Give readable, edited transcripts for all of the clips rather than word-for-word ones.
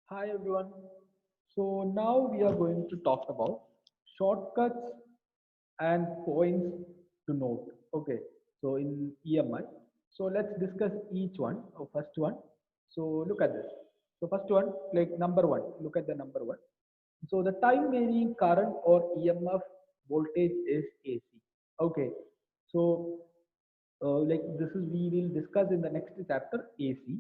Hi everyone. So now we are going to talk about shortcuts and points to note. Okay. So in EMI. So let's discuss each one. First one. So look at this. So first one, like number one. Look at the number one. So the time varying current or EMF voltage is AC. Okay. So like this is we will discuss in the next chapter AC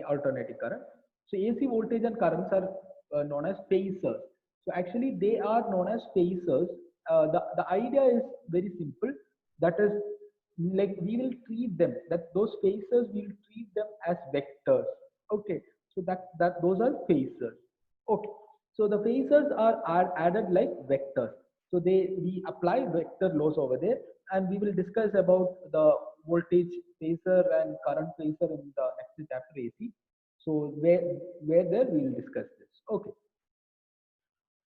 alternating current. So AC voltage and currents are known as phasors. So actually they are known as phasors. The idea is very simple. That is like we will treat them that those phasors we will treat them as vectors. Okay, so that those are phasors. Okay, so the phasors are added like vectors. So we apply vector laws over there, and we will discuss about the voltage phasor and current phasor in the next chapter AC. So where there we will discuss this. Okay.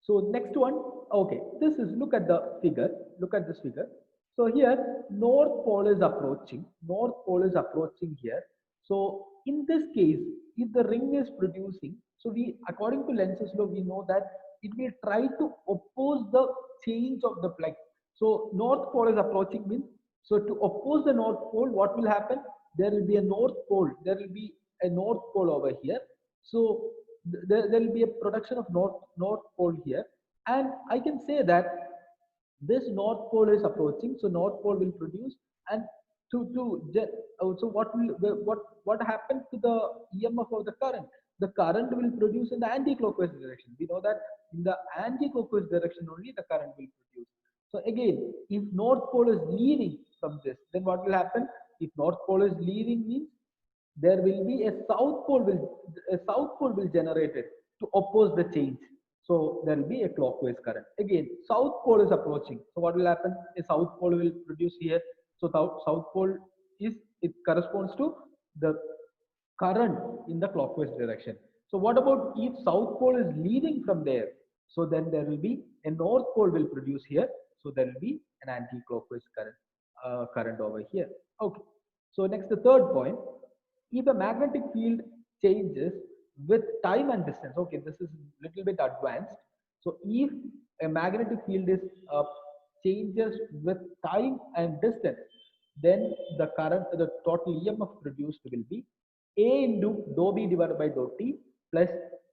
So next one, okay, this is look at the figure. Look at this figure. So here North Pole is approaching. North Pole is approaching here. So in this case, if the ring is producing, so we according to Lenz's law, we know that it will try to oppose the change of the plug. So North Pole is approaching means so to oppose the North Pole, what will happen? There will be a North Pole. There will be a North Pole over here. So there will be a production of North Pole here, and I can say that this North Pole is approaching. So North Pole will produce, and so what happened to the EMF of the current? The current will produce in the anti-clockwise direction. We know that in the anti-clockwise direction only the current will produce. So again, if North Pole is leaving from this, then what will happen? If North Pole is leaving means there will be a south pole will generate it to oppose the change. So there will be a clockwise current. Again, south pole is approaching. So what will happen? A south pole will produce here. So south pole is it corresponds to the current in the clockwise direction. So what about if south pole is leaving from there? So then there will be a north pole will produce here. So there will be an anti-clockwise current over here. Okay. So next, the third point, if a magnetic field changes with time and distance, okay, this is a little bit advanced. So if a magnetic field is changes with time and distance, then the current, the total EMF produced will be A into dou B divided by dou T plus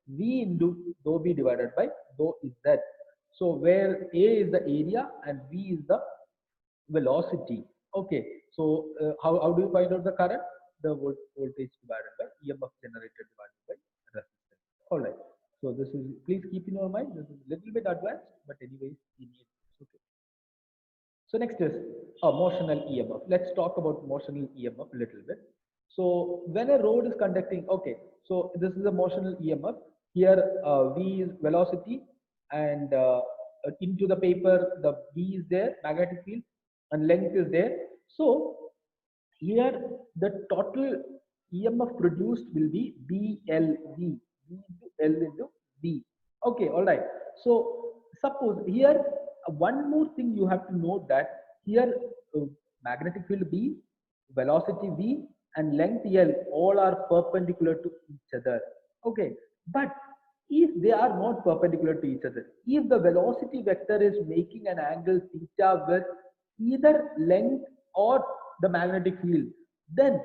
V into dou B divided by dou Z. So where A is the area and V is the velocity. Okay, so how do you find out the current? The voltage divided by EMF generated divided by resistance. All right. So this is, please keep in your mind, this is a little bit advanced, but anyways, we need this. Okay. So next is motional EMF. Let's talk about motional EMF a little bit. So when a road is conducting, okay, so this is a motional EMF. Here V is velocity, and into the paper the V is there, magnetic field, and length is there. So here the total EMF produced will be BLV, V into L into V. Okay, all right. So suppose here one more thing you have to note that here magnetic field B, velocity V, and length L all are perpendicular to each other. Okay, but if they are not perpendicular to each other, if the velocity vector is making an angle theta with either length or the magnetic field, then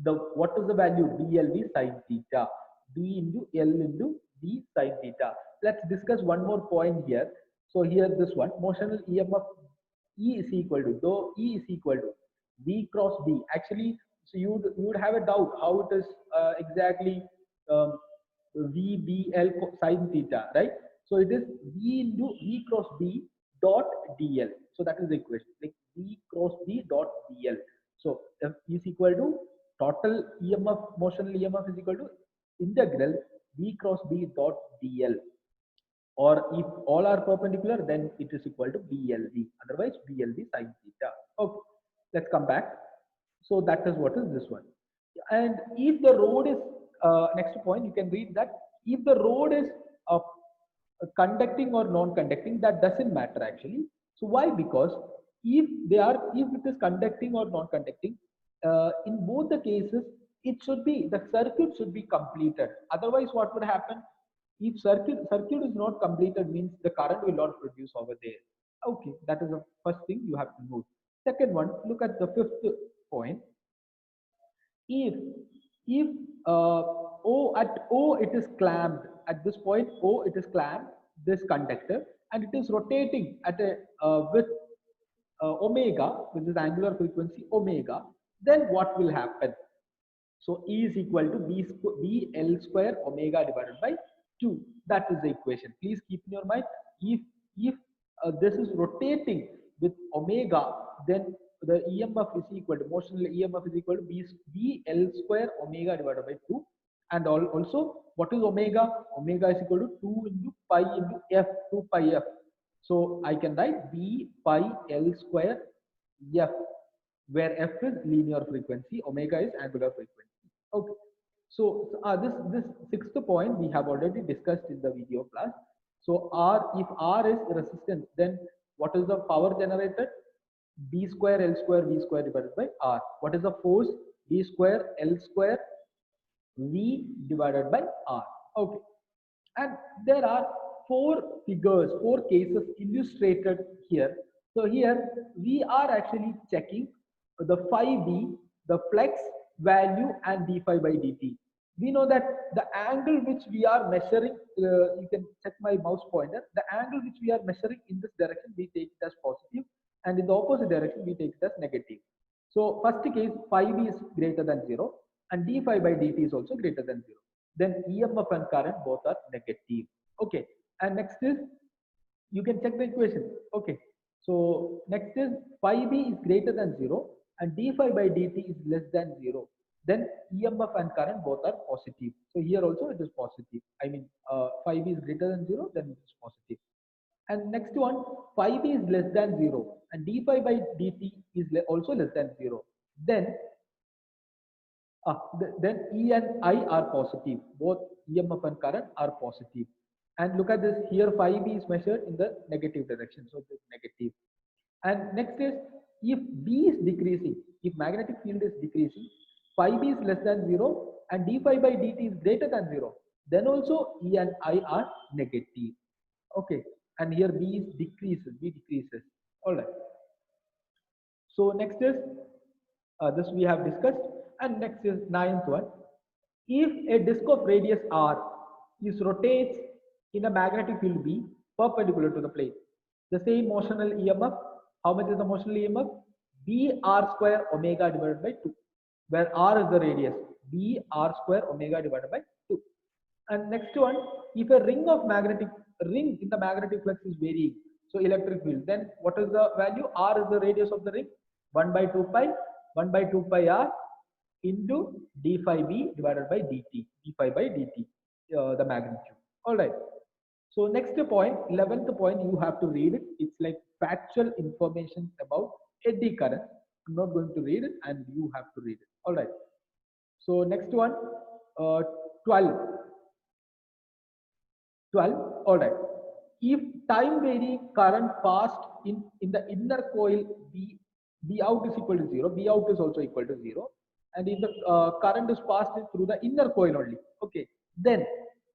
the what is the value? BLV sine theta, B into L into V sine theta. Let's discuss one more point here. So here this one, motional EMF E is equal to, though E is equal to V cross B. Actually, so you would have a doubt how it is exactly um, VBL sine theta, right? So it is V into V cross B dot DL. So that is the equation, like V cross B dot DL. So F is equal to total EMF, motional EMF is equal to integral V cross B dot DL. Or if all are perpendicular, then it is equal to BLV. Otherwise, BLV sine theta. Okay, let's come back. So that is what is this one. And if the road is next point, you can read that if the road is conducting or non-conducting, that doesn't matter actually. So why? Because if it is conducting or non-conducting, in both the cases, it should be, the circuit should be completed. Otherwise, what would happen? If circuit is not completed, means the current will not produce over there. Okay, that is the first thing you have to note. Second one, look at the fifth point. If if O at O it is clamped, at this point O it is clamped, this conductor, and it is rotating at a with omega, which is angular frequency omega, then what will happen? So E is equal to B L square omega divided by 2. That is the equation. Please keep in your mind, if this is rotating with omega, then the EMF is equal to, motional EMF is equal to B L square omega divided by 2. And also, what is omega? Omega is equal to 2 into pi into F, 2 pi F. So I can write B pi L square F, where F is linear frequency, omega is angular frequency. Okay. So this sixth point we have already discussed in the video class. So if R is resistance, then what is the power generated? B square L square V square divided by R. What is the force? B square L square V divided by R. Okay. And there are four cases illustrated here. So here we are actually checking the phi b, the flex value, and d phi by dt. We know that the angle which we are measuring, you can check my mouse pointer, the angle which we are measuring in this direction, we take it as positive, and in the opposite direction, we take it as negative. So first case, phi b is greater than 0, and d phi by dt is also greater than 0. Then EMF and current both are negative. Okay. And next is, you can check the equation. Okay. So next is phi b is greater than 0 and d phi by dt is less than 0. Then EMF and current both are positive. So here also it is positive. I mean, phi b is greater than 0, then it is positive. And next one, phi b is less than 0 and d phi by dt is also less than 0. Then then E and I are positive. Both EMF and current are positive. And look at this here, phi b is measured in the negative direction. So it is negative. And next is, if B is decreasing, if magnetic field is decreasing, phi b is less than 0 and d phi by dt is greater than 0, then also E and I are negative. Okay. And here B is decreases, B decreases. All right. So next is, this we have discussed. And next is ninth one. If a disk of radius r is rotates in a magnetic field B perpendicular to the plane, the same motional EMF, how much is the motional EMF? B r square omega divided by 2, where r is the radius, B r square omega divided by 2. And next one, if a ring in the magnetic flux is varying, so electric field, then what is the value? R is the radius of the ring, 1 by 2 pi, 1 by 2 pi r into d phi b divided by dt, d phi by dt, the magnitude. All right. So next point, 11th point, you have to read it. It's like factual information about eddy current. I'm not going to read it, and you have to read it. All right. So next one, 12. 12. All right. If time varying current passed in the inner coil B out is equal to 0, B out is also equal to 0, and if the current is passed through the inner coil only, okay, then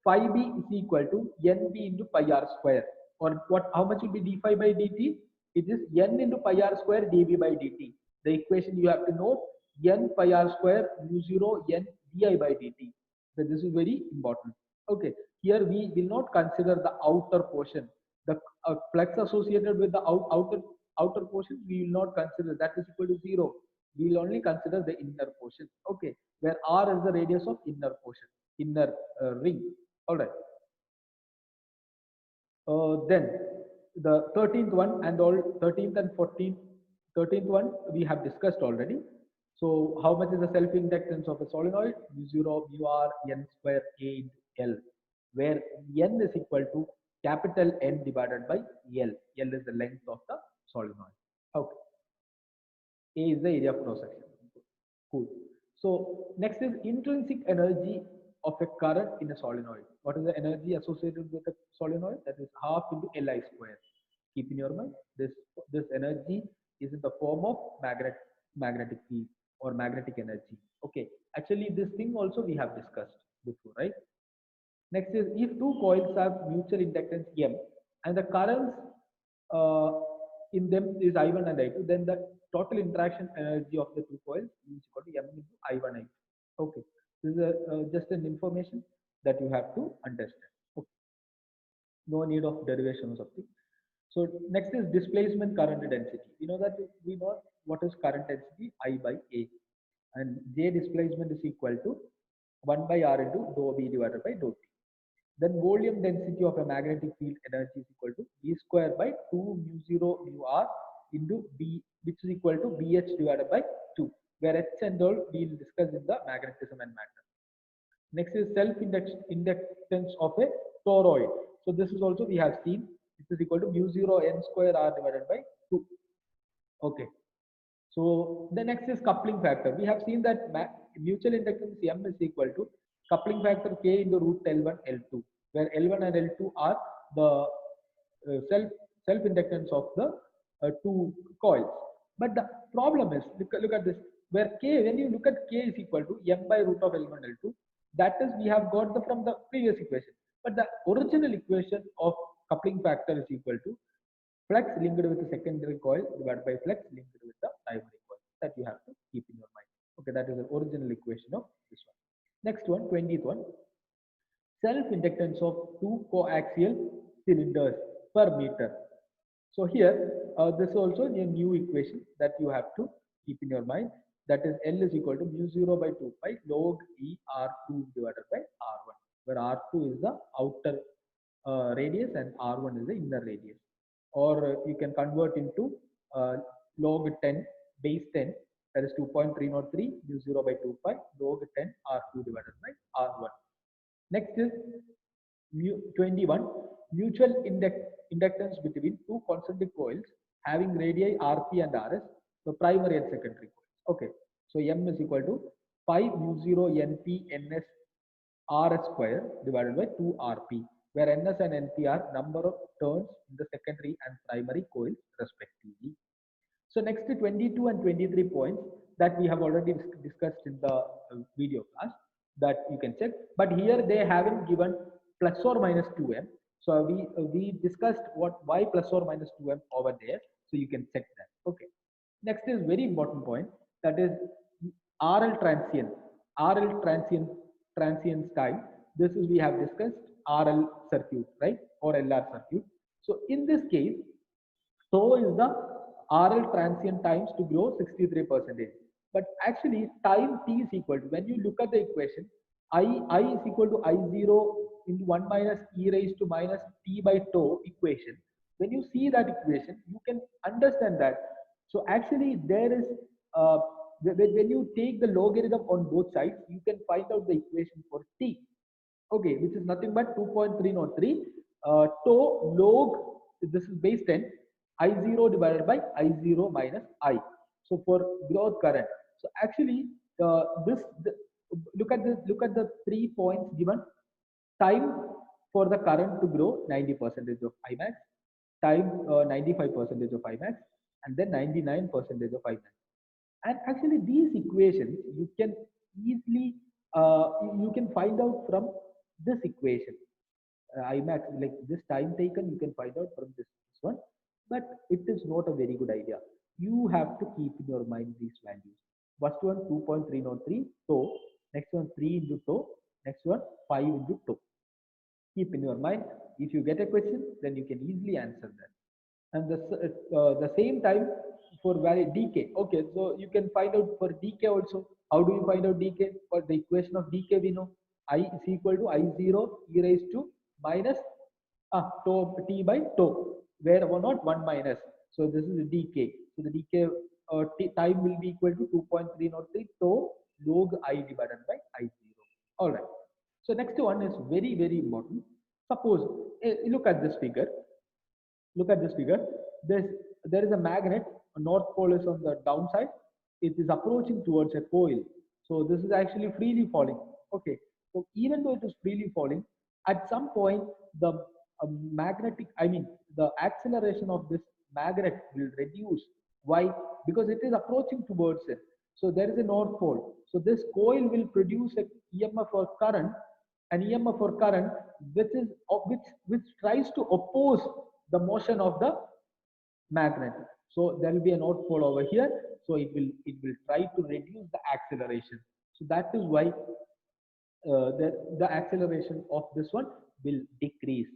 phi b is equal to Nb into pi r square, or how much will be d phi by dt? It is N into pi r square dB by dt. The equation you have to note, N pi r square mu 0 N di by dt. So this is very important. Okay, here we will not consider the outer portion, the flux associated with the outer portion we will not consider, that is equal to 0. We will only consider the inner portion. Okay, where r is the radius of inner portion, inner ring. All right. Then the 13th one and all, 13th and 14th, 13th one we have discussed already. So how much is the self inductance of a solenoid? mu0 mu r N square A into L, where N is equal to capital N divided by L. L is the length of the solenoid. Okay. A is the area of cross section. Cool. So next is intrinsic energy of a current in a solenoid. What is the energy associated with a solenoid? That is half into Li square. Keep in your mind, this energy is in the form of magnetic field. or magnetic energy. Okay, actually this thing also we have discussed before, right? Next is if two coils have mutual inductance M and the currents uh, in them is I1 and I2, then the total interaction energy of the two coils is equal to M into I1 I2. Okay, this is just an information that you have to understand. Okay. No need of derivation or something. So next is displacement current density. We know what is current density I by A, and J displacement is equal to 1 by R into dou B divided by dou T. Then volume density of a magnetic field energy is equal to B square by 2 mu 0 mu R into B, which is equal to BH divided by 2, where H and all we will discuss in the magnetism and matter. Next is self-inductance of a toroid. So this is also we have seen, it is equal to mu 0 n square R divided by 2. Okay. So the next is coupling factor. We have seen that mutual inductance M is equal to coupling factor K into root L1 L2, where L1 and L2 are the self inductance of the two coils. But the problem is, look at this, where K, when you look at K is equal to M by root of L1 L2, that is we have got from the previous equation. But the original equation of coupling factor is equal to flux linked with the secondary coil divided by flux linked with the primary coil. That you have to keep in your mind. Okay, that is the original equation of this one. Next one, 20th one, self-inductance of two coaxial cylinders per meter. So here, this is also a new equation that you have to keep in your mind. That is L is equal to mu 0 by 2 pi log E R2 divided by R1, where R2 is the outer radius and R1 is the inner radius. Or you can convert into log 10 base 10, that is 2.303 mu 0 by 2 pi log 10 R2 divided by R1. Next is 21, mutual inductance between two concentric coils having radii Rp and Rs, the primary and secondary coils. Okay, so M is equal to pi mu 0 Np Ns Rs square divided by 2 Rp, where Ns and Np are number of turns in the secondary and primary coils respectively. So next 22 and 23 points that we have already discussed in the video class that you can check. But here they haven't given plus or minus 2m. So we discussed why plus or minus 2m over there. So you can check that. Okay. Next is very important point, that is RL transient. RL transience time. This is we have discussed RL circuit, right, or LR circuit. So in this case, tau is the RL transient times to grow 63%. But actually time t is equal to, when you look at the equation, I is equal to I0 into 1 minus e raised to minus t by tau equation. When you see that equation, you can understand that. So actually there is, when you take the logarithm on both sides, you can find out the equation for t. Okay, which is nothing but 2.303 tau log, this is base 10, I0 divided by I0 minus I. So for growth current. So actually look at the 3 points given. Time for the current to grow 90% of Imax, time 95% of Imax, and then 99% of Imax. And actually these equations you can easily you can find out from this equation. Imax, like this time taken, you can find out from this one, but it is not a very good idea. You have to keep in your mind these values. First one 2.303 tau, next one 3 into tau, next one 5 into tau. Keep in your mind. If you get a question, then you can easily answer that. And the same time for value dk. Okay, so you can find out for dk also. How do you find out dk? For the equation of dk, we know I is equal to I0 e raised to minus tau t by tau, where not 1 minus. So this is dk. So the dk time will be equal to 2.303 tau log I divided by I0. All right. So next one is very, very important. Suppose, look at this figure. Look at this figure. There is a magnet. North pole is on the downside. It is approaching towards a coil. So this is actually freely falling. Okay. So even though it is freely falling, at some point the the acceleration of this magnet will reduce. Why? Because it is approaching towards it. So there is a north pole. So this coil will produce a EMF or current, an EMF or current which is which tries to oppose the motion of the magnet. So there will be a north pole over here. So it will try to reduce the acceleration. So that is why the acceleration of this one will decrease.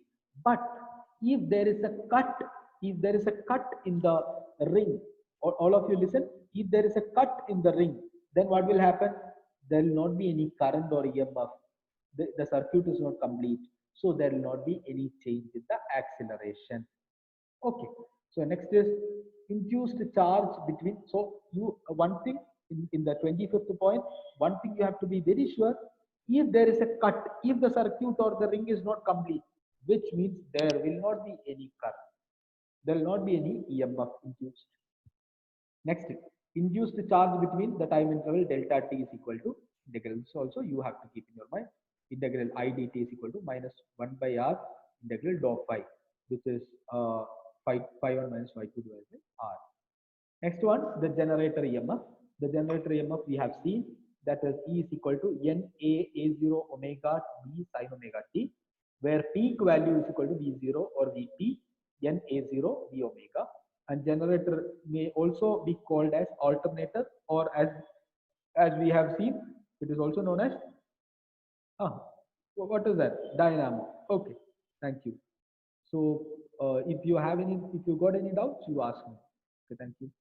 But if there is a cut, if there is a cut in the ring, or all of you listen, if there is a cut in the ring, then what will happen? There will not be any current or EMF. The circuit is not complete. So there will not be any change in the acceleration. Okay. So next is induced charge between. So you one thing in the 25th point, one thing you have to be very sure, if there is a cut, if the circuit or the ring is not complete, which means there will not be any current. There will not be any EMF induced. Next, induced charge between the time interval delta t is equal to integral. So also you have to keep in your mind integral I dt is equal to minus 1 by r integral dou phi, which is phi 1 minus phi 2 divided by r. Next one, the generator EMF. The generator EMF we have seen, that is E is equal to N A A0 omega B sin omega t, where peak value is equal to V0 or Vp N A0 V omega. And generator may also be called as alternator, or as we have seen, it is also known as what is that? Dynamo. Okay, thank you. So if you got any doubts, you ask me. Okay, thank you.